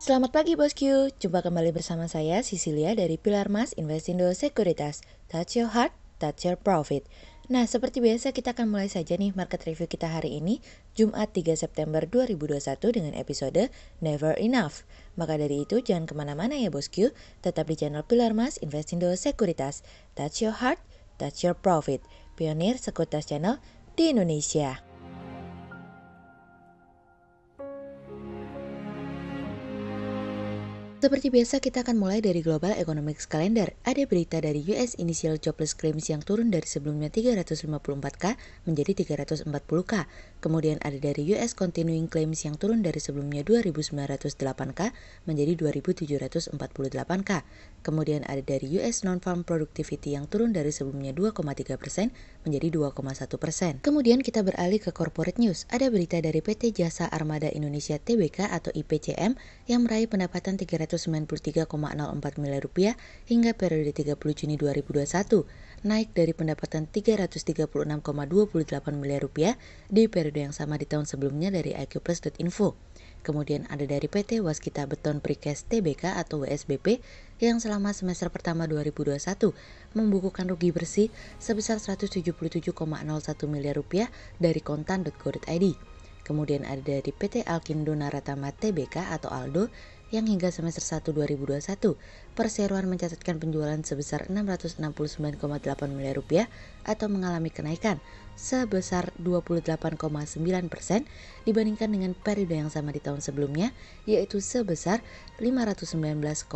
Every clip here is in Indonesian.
Selamat pagi bosku, jumpa kembali bersama saya Cecilia dari Pilar Mas Investindo Sekuritas. Touch your heart, touch your profit. Nah, seperti biasa kita akan mulai saja nih market review kita hari ini, Jumat 3 September 2021 dengan episode Never Enough. Maka dari itu jangan kemana-mana ya bosku, tetap di channel Pilar Mas Investindo Sekuritas. Touch your heart, touch your profit. Pionir Sekuritas Channel di Indonesia. Seperti biasa kita akan mulai dari Global Economics Calendar. Ada berita dari US Initial Jobless Claims yang turun dari sebelumnya 354K menjadi 340K. Kemudian ada dari US Continuing Claims yang turun dari sebelumnya 2.908K menjadi 2.748K. Kemudian ada dari US Non-Farm Productivity yang turun dari sebelumnya 2,3% menjadi 2,1%. Kemudian kita beralih ke Corporate News. Ada berita dari PT Jasa Armada Indonesia Tbk atau IPCM yang meraih pendapatan 393,04 miliar rupiah hingga periode 30 Juni 2021, naik dari pendapatan 336,28 miliar rupiah di periode yang sama di tahun sebelumnya dari iqplus.info. Kemudian ada dari PT Waskita Beton Precast Tbk atau WSBP yang selama semester pertama 2021 membukukan rugi bersih sebesar 177,01 miliar rupiah dari kontan.go.id. Kemudian ada dari PT Alkindo Naratama Tbk atau Aldo yang hingga semester 1 2021 perseroan mencatatkan penjualan sebesar 669,8 miliar rupiah atau mengalami kenaikan sebesar 28,9% dibandingkan dengan periode yang sama di tahun sebelumnya, yaitu sebesar 519,6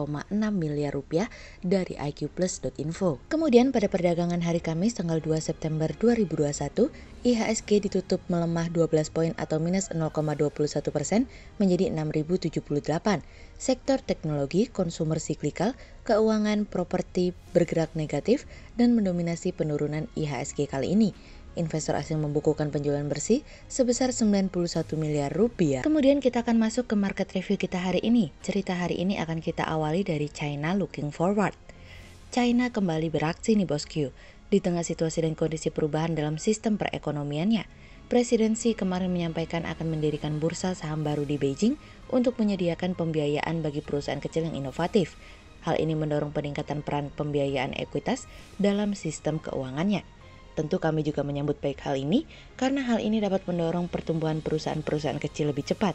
miliar rupiah dari iqplus.info. Kemudian pada perdagangan hari Kamis tanggal 2 September 2021, IHSG ditutup melemah 12 poin atau minus 0,21% menjadi 6.078. Sektor teknologi, konsumer siklikal, keuangan, properti bergerak negatif dan mendominasi penurunan IHSG kali ini. Investor asing membukukan penjualan bersih sebesar 91 miliar rupiah. Kemudian kita akan masuk ke market review kita hari ini. Cerita hari ini akan kita awali dari China looking forward. China kembali beraksi nih bosku. Di tengah situasi dan kondisi perubahan dalam sistem perekonomiannya, Presiden Xi kemarin menyampaikan akan mendirikan bursa saham baru di Beijing untuk menyediakan pembiayaan bagi perusahaan kecil yang inovatif. Hal ini mendorong peningkatan peran pembiayaan ekuitas dalam sistem keuangannya. Tentu kami juga menyambut baik hal ini karena hal ini dapat mendorong pertumbuhan perusahaan-perusahaan kecil lebih cepat.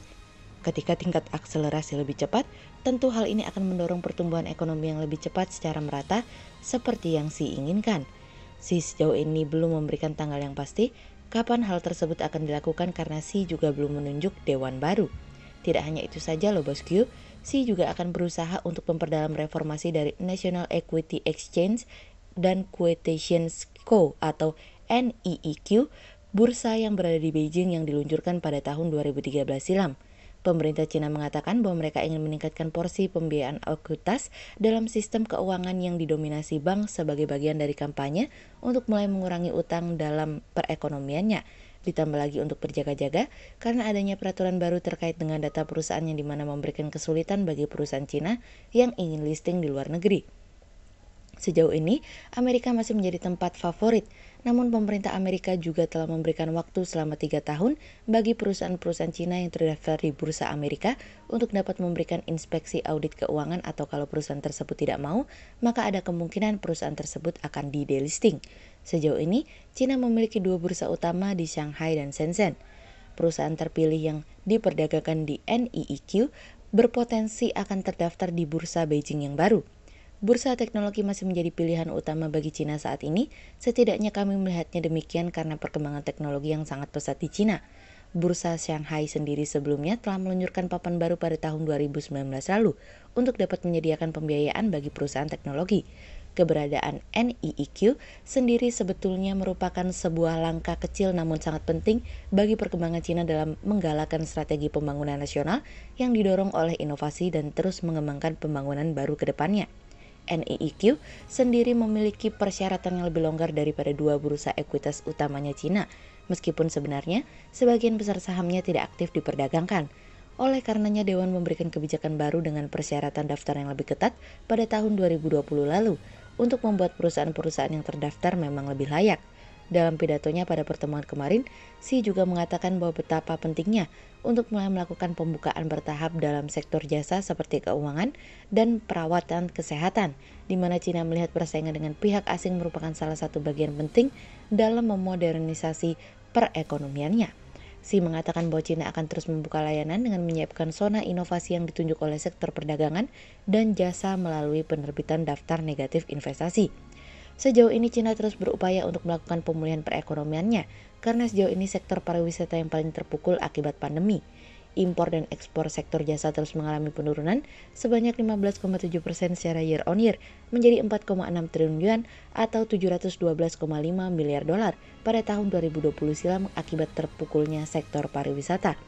Ketika tingkat akselerasi lebih cepat, tentu hal ini akan mendorong pertumbuhan ekonomi yang lebih cepat secara merata seperti yang Xi inginkan. Xi sejauh ini belum memberikan tanggal yang pasti kapan hal tersebut akan dilakukan karena Xi juga belum menunjuk dewan baru. Tidak hanya itu saja loh bosku, Xi juga akan berusaha untuk memperdalam reformasi dari National Equity Exchange dan Quotations Co atau NEEQ, bursa yang berada di Beijing yang diluncurkan pada tahun 2013 silam. Pemerintah Cina mengatakan bahwa mereka ingin meningkatkan porsi pembiayaan ekuitas dalam sistem keuangan yang didominasi bank sebagai bagian dari kampanye untuk mulai mengurangi utang dalam perekonomiannya. Ditambah lagi untuk berjaga-jaga karena adanya peraturan baru terkait dengan data perusahaan yang dimana memberikan kesulitan bagi perusahaan Cina yang ingin listing di luar negeri. Sejauh ini, Amerika masih menjadi tempat favorit, namun pemerintah Amerika juga telah memberikan waktu selama 3 tahun bagi perusahaan-perusahaan Cina yang terdaftar di Bursa Amerika untuk dapat memberikan inspeksi audit keuangan atau kalau perusahaan tersebut tidak mau, maka ada kemungkinan perusahaan tersebut akan di-delisting. Sejauh ini, Cina memiliki 2 bursa utama di Shanghai dan Shenzhen. Perusahaan terpilih yang diperdagangkan di NEEQ berpotensi akan terdaftar di Bursa Beijing yang baru. Bursa teknologi masih menjadi pilihan utama bagi Cina saat ini, setidaknya kami melihatnya demikian karena perkembangan teknologi yang sangat pesat di Cina. Bursa Shanghai sendiri sebelumnya telah meluncurkan papan baru pada tahun 2019 lalu untuk dapat menyediakan pembiayaan bagi perusahaan teknologi. Keberadaan NEEQ sendiri sebetulnya merupakan sebuah langkah kecil namun sangat penting bagi perkembangan Cina dalam menggalakkan strategi pembangunan nasional yang didorong oleh inovasi dan terus mengembangkan pembangunan baru ke depannya. NEEQ sendiri memiliki persyaratan yang lebih longgar daripada 2 bursa ekuitas utamanya Cina, meskipun sebenarnya sebagian besar sahamnya tidak aktif diperdagangkan. Oleh karenanya Dewan memberikan kebijakan baru dengan persyaratan daftar yang lebih ketat pada tahun 2020 lalu untuk membuat perusahaan-perusahaan yang terdaftar memang lebih layak. Dalam pidatonya pada pertemuan kemarin, Xi juga mengatakan bahwa betapa pentingnya untuk mulai melakukan pembukaan bertahap dalam sektor jasa seperti keuangan dan perawatan kesehatan, di mana Cina melihat persaingan dengan pihak asing merupakan salah satu bagian penting dalam memodernisasi perekonomiannya. Xi mengatakan bahwa Cina akan terus membuka layanan dengan menyiapkan zona inovasi yang ditunjuk oleh sektor perdagangan dan jasa melalui penerbitan daftar negatif investasi. Sejauh ini Cina terus berupaya untuk melakukan pemulihan perekonomiannya karena sejauh ini sektor pariwisata yang paling terpukul akibat pandemi. Impor dan ekspor sektor jasa terus mengalami penurunan sebanyak 15,7% secara year on year menjadi 4,6 triliun yuan atau 712,5 miliar dolar pada tahun 2020 silam akibat terpukulnya sektor pariwisata.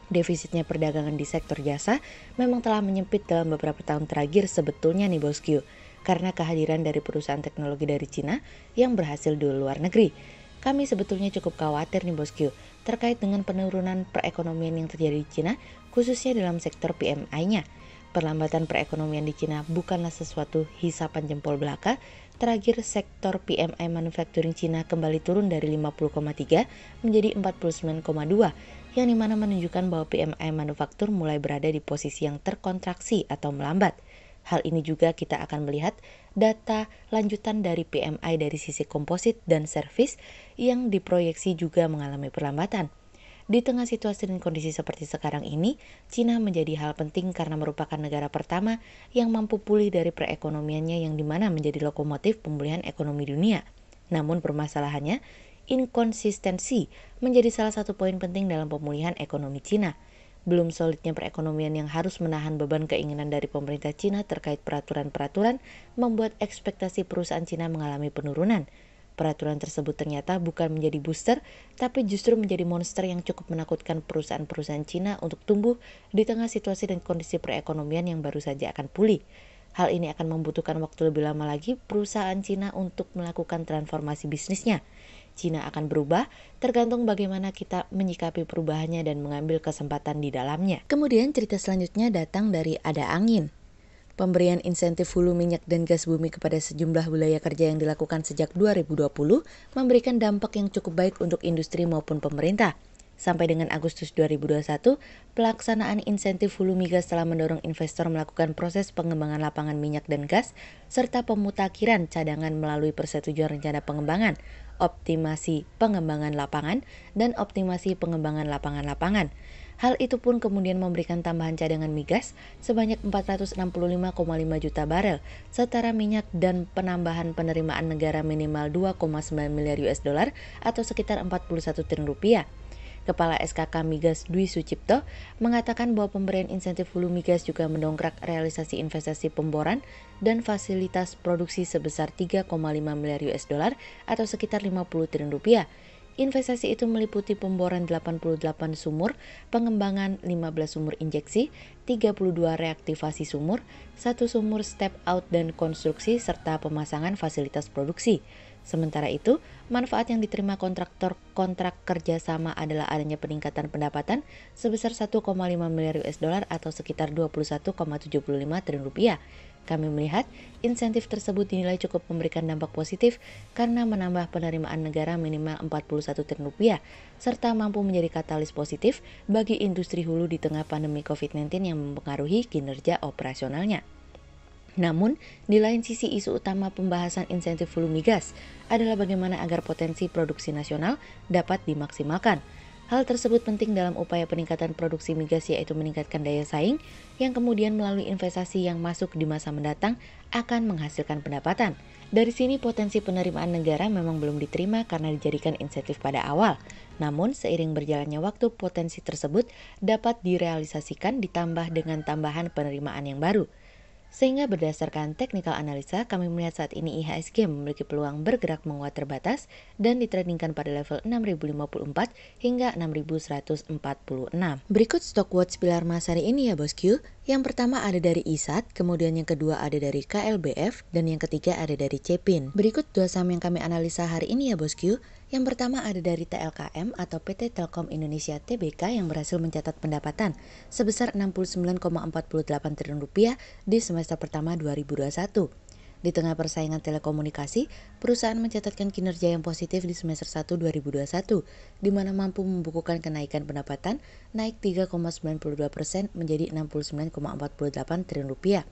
Defisitnya perdagangan di sektor jasa memang telah menyempit dalam beberapa tahun terakhir sebetulnya nih bosku, karena kehadiran dari perusahaan teknologi dari Cina yang berhasil di luar negeri. Kami sebetulnya cukup khawatir nih bosku, terkait dengan penurunan perekonomian yang terjadi di Cina, khususnya dalam sektor PMI-nya. Perlambatan perekonomian di Cina bukanlah sesuatu hisapan jempol belaka. Terakhir, sektor PMI manufacturing Cina kembali turun dari 50,3 menjadi 49,2, yang dimana menunjukkan bahwa PMI manufaktur mulai berada di posisi yang terkontraksi atau melambat. Hal ini juga kita akan melihat data lanjutan dari PMI dari sisi komposit dan servis yang diproyeksi juga mengalami perlambatan. Di tengah situasi dan kondisi seperti sekarang ini, Cina menjadi hal penting karena merupakan negara pertama yang mampu pulih dari perekonomiannya yang dimana menjadi lokomotif pemulihan ekonomi dunia. Namun permasalahannya, inkonsistensi menjadi salah satu poin penting dalam pemulihan ekonomi Cina. Belum solidnya perekonomian yang harus menahan beban keinginan dari pemerintah Cina terkait peraturan-peraturan membuat ekspektasi perusahaan Cina mengalami penurunan. Peraturan tersebut ternyata bukan menjadi booster, tapi justru menjadi monster yang cukup menakutkan perusahaan-perusahaan Cina untuk tumbuh di tengah situasi dan kondisi perekonomian yang baru saja akan pulih. Hal ini akan membutuhkan waktu lebih lama lagi perusahaan Cina untuk melakukan transformasi bisnisnya. Cina akan berubah, tergantung bagaimana kita menyikapi perubahannya dan mengambil kesempatan di dalamnya. Kemudian cerita selanjutnya datang dari Ada Angin. Pemberian insentif hulu minyak dan gas bumi kepada sejumlah wilayah kerja yang dilakukan sejak 2020 memberikan dampak yang cukup baik untuk industri maupun pemerintah. Sampai dengan Agustus 2021, pelaksanaan insentif hulu migas telah mendorong investor melakukan proses pengembangan lapangan minyak dan gas, serta pemutakhiran cadangan melalui persetujuan rencana pengembangan, optimasi pengembangan lapangan, dan optimasi pengembangan lapangan-lapangan. Hal itu pun kemudian memberikan tambahan cadangan migas sebanyak 465,5 juta barel, setara minyak dan penambahan penerimaan negara minimal 2,9 miliar US dollar atau sekitar 41 triliun rupiah. Kepala SKK Migas Dwi Sucipto mengatakan bahwa pemberian insentif hulu migas juga mendongkrak realisasi investasi pemboran dan fasilitas produksi sebesar 3,5 miliar US dollar atau sekitar 50 triliun rupiah. Investasi itu meliputi pemboran 88 sumur, pengembangan 15 sumur injeksi, 32 reaktivasi sumur, 1 sumur step out dan konstruksi serta pemasangan fasilitas produksi. Sementara itu, manfaat yang diterima kontraktor kontrak kerjasama adalah adanya peningkatan pendapatan sebesar 1,5 miliar US dollar atau sekitar 21,75 triliun rupiah. Kami melihat insentif tersebut dinilai cukup memberikan dampak positif karena menambah penerimaan negara minimal 41 triliun rupiah serta mampu menjadi katalis positif bagi industri hulu di tengah pandemi COVID-19 yang mempengaruhi kinerja operasionalnya. Namun, di lain sisi isu utama pembahasan insentif hulu migas adalah bagaimana agar potensi produksi nasional dapat dimaksimalkan. Hal tersebut penting dalam upaya peningkatan produksi migas yaitu meningkatkan daya saing yang kemudian melalui investasi yang masuk di masa mendatang akan menghasilkan pendapatan. Dari sini potensi penerimaan negara memang belum diterima karena dijadikan insentif pada awal. Namun seiring berjalannya waktu potensi tersebut dapat direalisasikan ditambah dengan tambahan penerimaan yang baru. Sehingga berdasarkan technical analisa, kami melihat saat ini IHSG memiliki peluang bergerak menguat terbatas dan ditradingkan pada level 6054 hingga 6146. Berikut stock watch pilar emas hari ini ya bosku. Yang pertama ada dari ISAT, kemudian yang kedua ada dari KLBF, dan yang ketiga ada dari Cepin. Berikut dua saham yang kami analisa hari ini ya bosku. Yang pertama ada dari TLKM atau PT Telkom Indonesia Tbk yang berhasil mencatat pendapatan sebesar 69,48 triliun rupiah di semester pertama 2021. Di tengah persaingan telekomunikasi, perusahaan mencatatkan kinerja yang positif di semester 1 2021, di mana mampu membukukan kenaikan pendapatan naik 3,92% menjadi 69,48 triliun rupiah.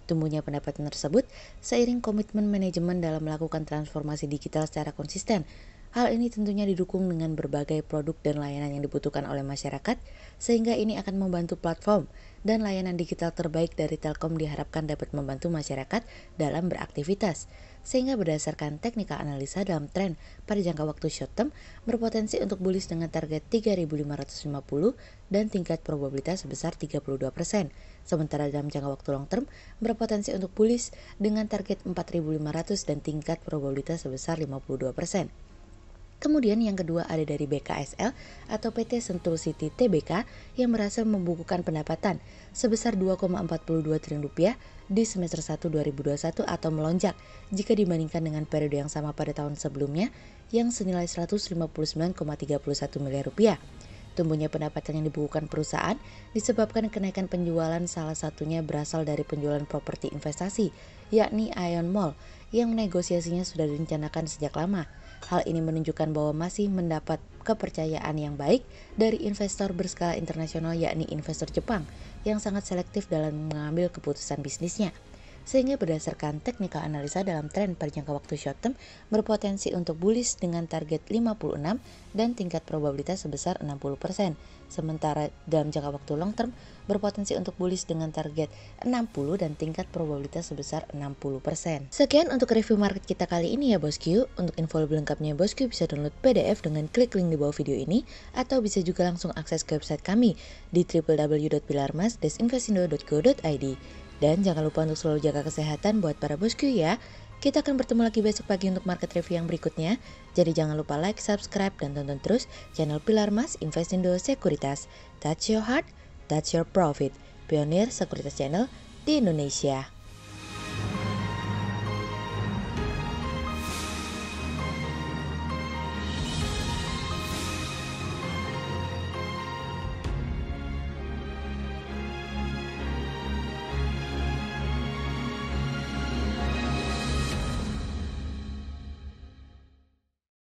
Tumbuhnya pendapatan tersebut seiring komitmen manajemen dalam melakukan transformasi digital secara konsisten. Hal ini tentunya didukung dengan berbagai produk dan layanan yang dibutuhkan oleh masyarakat, sehingga ini akan membantu platform dan layanan digital terbaik dari Telkom diharapkan dapat membantu masyarakat dalam beraktivitas. Sehingga berdasarkan teknikal analisa dalam tren pada jangka waktu short term berpotensi untuk bullish dengan target 3.550 dan tingkat probabilitas sebesar 32%. Sementara dalam jangka waktu long term berpotensi untuk bullish dengan target 4.500 dan tingkat probabilitas sebesar 52%. Kemudian yang kedua ada dari BKSL atau PT Sentul City Tbk yang berhasil membukukan pendapatan sebesar 2,42 triliun rupiah di semester 1 2021 atau melonjak jika dibandingkan dengan periode yang sama pada tahun sebelumnya yang senilai 159,31 miliar rupiah. Tumbuhnya pendapatan yang dibukukan perusahaan disebabkan kenaikan penjualan, salah satunya berasal dari penjualan properti investasi, yakni Ion Mall yang negosiasinya sudah direncanakan sejak lama. Hal ini menunjukkan bahwa masih mendapat kepercayaan yang baik dari investor berskala internasional, yakni investor Jepang yang sangat selektif dalam mengambil keputusan bisnisnya. Sehingga berdasarkan teknikal analisa dalam tren pada jangka waktu short term berpotensi untuk bullish dengan target 56 dan tingkat probabilitas sebesar 60%. Sementara dalam jangka waktu long term berpotensi untuk bullish dengan target 60 dan tingkat probabilitas sebesar 60%. Sekian untuk review market kita kali ini ya bosku. Untuk info lebih lengkapnya bosku bisa download PDF dengan klik link di bawah video ini atau bisa juga langsung akses ke website kami di www.pilarmas-investindo.co.id. Dan jangan lupa untuk selalu jaga kesehatan buat para bosku ya. Kita akan bertemu lagi besok pagi untuk market review yang berikutnya. Jadi jangan lupa like, subscribe, dan tonton terus channel Pilar Mas Investindo Sekuritas. Touch your heart, touch your profit. Pionir Sekuritas Channel di Indonesia.